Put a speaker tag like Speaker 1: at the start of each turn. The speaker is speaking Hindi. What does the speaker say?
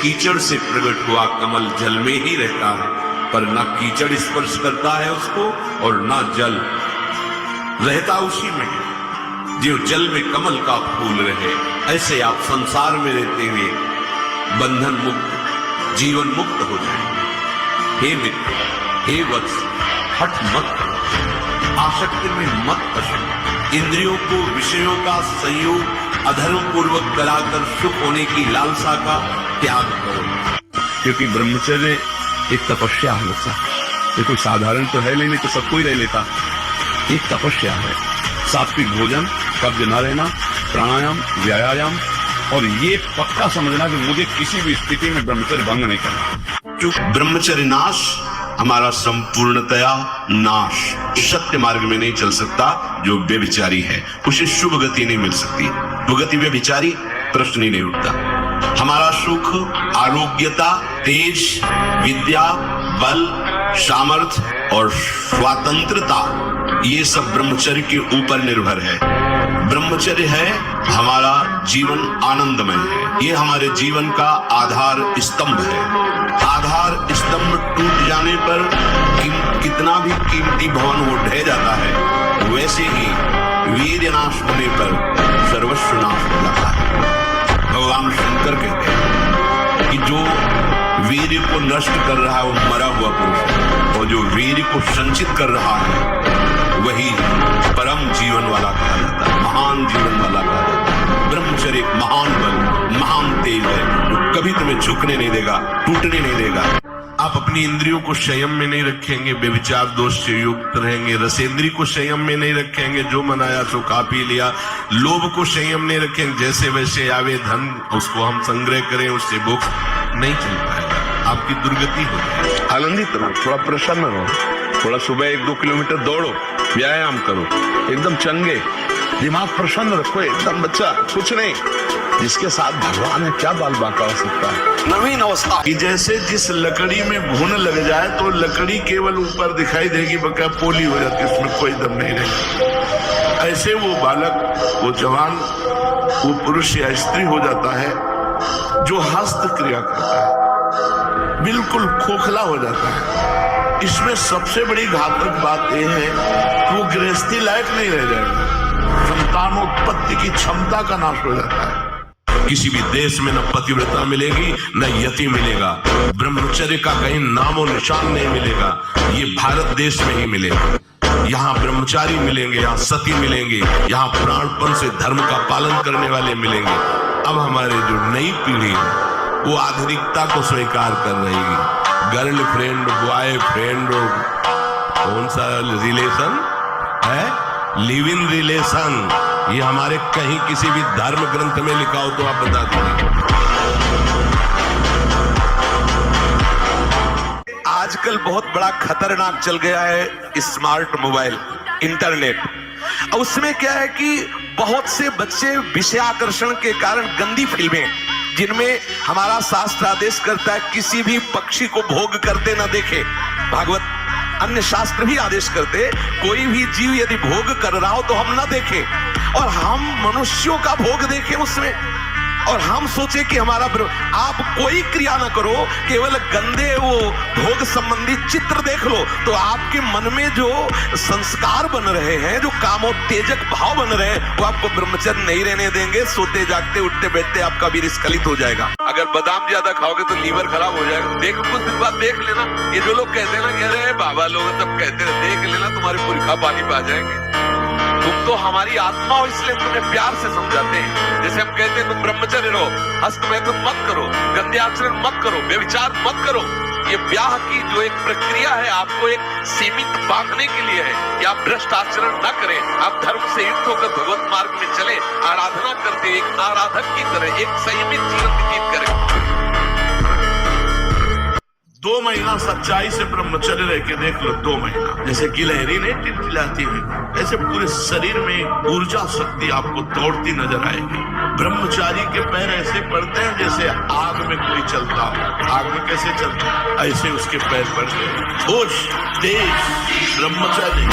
Speaker 1: कीचड़ से प्रकट हुआ कमल जल में ही रहता है, पर न कीचड़ स्पर्श करता है उसको और न जल, रहता उसी में है। जो जल में कमल का फूल रहे, ऐसे आप संसार में रहते हुए बंधन मुक्त, जीवन मुक्त हो जाएंगे। हे मित्र, हे वत्स, हठ मत करो, आसक्ति में मत फंसो, इंद्रियों को विषयों का संयोग अधर्म पूर्वक कराकर सुख होने की लालसा का त्याग करो, क्योंकि ब्रह्मचर्य एक तपस्या है। ये कोई साधारण तो है नहीं तो सब कोई रह लेता, एक तपस्या है। सात्विक भोजन, कब्ज न रहना, प्राणायाम, व्यायाम, और ये पक्का समझना कि मुझे किसी भी स्थिति में ब्रह्मचर्य भंग नहीं करना। जो ब्रह्मचर्य नाश हमारा संपूर्णतया नाश, सत्य मार्ग में नहीं चल सकता जो व्यभिचारी है, उसे शुभ गति नहीं मिल सकती। गति व्यभिचारी प्रश्न ही नहीं उठता। हमारा सुख, आरोग्यता, तेज, विद्या, बल, सामर्थ्य और स्वतंत्रता, ये सब ब्रह्मचर्य के ऊपर निर्भर है। ब्रह्मचर्य है हमारा जीवन आनंदमय है, ये हमारे जीवन का आधार स्तंभ है। आधार स्तंभ टूट जाने पर कितना भी कीमती भवन वो ढह जाता है, वैसे ही वीर्य नाश होने पर सर्वस्व नाश हो जाता है। भगवान शंकर कहते हैं कि जो वीर्य को नष्ट कर रहा है वो मरा हुआ पुरुष है, और जो वीर्य को संचित कर रहा है वही परम जीवन वाला कहा जाता है, महान जीवन वाला कहा जाता है। ब्रह्मचर्य एक महान बल, महान तेज है, जो कभी तुम्हें झुकने नहीं देगा, टूटने नहीं देगा। आप अपनी इंद्रियों को संयम में नहीं रखेंगे, व्यभिचार दोष से युक्त रहेंगे। रसेंद्री को संयम में नहीं रखेंगे, जो मनाया सो खा पी लिया। लोभ को संयम नहीं रखेंगे, जैसे वैसे आवे धन उसको हम संग्रह करें, उससे भूख नहीं चल पाएगा, आपकी दुर्गति हो जाएगी। आनंदित रहो, थोड़ा प्रसन्न रहो, थोड़ा सुबह 1-2 किलोमीटर दौड़ो, व्यायाम करो, एकदम चंगे, दिमाग प्रसन्न रखो, एकदम बच्चा कुछ नहीं। जिसके साथ भगवान है क्या बाल बांका हो सकता है। नवीन अवस्था कि जैसे जिस लकड़ी में घुन लग जाए तो लकड़ी केवल ऊपर दिखाई देगी, बका पोली हो जाती है, उसमें कोई दम नहीं रहेगा। ऐसे वो बालक, वो जवान, वो पुरुष या स्त्री हो जाता है जो हस्त क्रिया करता है, बिल्कुल खोखला हो जाता है। इसमें सबसे बड़ी घातक बात यह है कि वो गृहस्थी लायक नहीं रह जाएगा, संतानोत्पत्ति की क्षमता का नाश हो जाता है। किसी भी देश में न पतिव्रता मिलेगी न यति मिलेगा, ब्रह्मचर्य का कहीं नामो निशान नहीं मिलेगा, ये भारत देश में ही मिलेगा। यहाँ ब्रह्मचारी मिलेंगे, यहाँ सती मिलेंगे, यहाँ प्राणपण से धर्म का पालन करने वाले मिलेंगे। अब हमारे जो नई पीढ़ी है वो आधुनिकता को स्वीकार कर रही है। गर्लफ्रेंड, बॉयफ्रेंड, कौन सा रिलेशन है, लिव इन रिलेशन, ये हमारे कहीं किसी भी धर्म ग्रंथ में लिखा हो तो आप बता दीजिए। आजकल बहुत बड़ा खतरनाक चल गया है स्मार्ट मोबाइल, इंटरनेट। उसमें क्या है कि बहुत से बच्चे विषयाकर्षण के कारण गंदी फिल्में, जिनमें हमारा शास्त्र आदेश करता है किसी भी पक्षी को भोग करते न देखे, भागवत अन्य शास्त्र भी आदेश करते कोई भी जीव यदि भोग कर रहा हो तो हम न देखें, और हम मनुष्यों का भोग देखें उसमें, और हम सोचे कि हमारा आप कोई क्रिया ना करो, केवल गंदे वो भोग संबंधी चित्र देख लो तो आपके मन में जो संस्कार बन रहे हैं, जो कामोत्तेजक भाव बन रहे हैं, वो आपको ब्रह्मचर्य नहीं रहने देंगे। सोते जागते उठते बैठते आपका वीर्य स्खलित हो जाएगा। अगर बादाम ज्यादा खाओगे तो लीवर खराब हो जाएगा। देख, कुछ दिन बाद देख लेना, ये जो लोग कहते हैं ना, कह रहे हैं बाबा लोग सब कहते हैं, देख लेना तुम्हारी पुरखा पानी पा जाएंगे। तुम तो हमारी आत्मा हो, इसलिए तुम्हें प्यार से समझाते हैं। जैसे हम कहते हैं तुम ब्रह्मचर्य रहो, हस्तमैथुन मत करो, गंदे आचरण मत करो, व्यभिचार मत करो। ये ब्याह की जो एक प्रक्रिया है आपको एक सीमित बांधने के लिए है कि आप भ्रष्ट आचरण न करें, आप धर्म से युक्त होकर भगवत मार्ग में चले, आराधना करते एक आराधक की तरह एक संयमित जीवन व्यतीत करें। 2 महीना सच्चाई से ब्रह्मचर्य रह के देख लो, 2 महीना, जैसे गिलहरी नहीं टिलटिलाती है, ऐसे पूरे शरीर में ऊर्जा शक्ति आपको दौड़ती नजर आएगी। ब्रह्मचारी के पैर ऐसे पड़ते हैं जैसे आग में कोई चलता हो, आग में कैसे चलता है, ऐसे उसके पैर पड़ते हैं। होश, तेज, ब्रह्मचारी।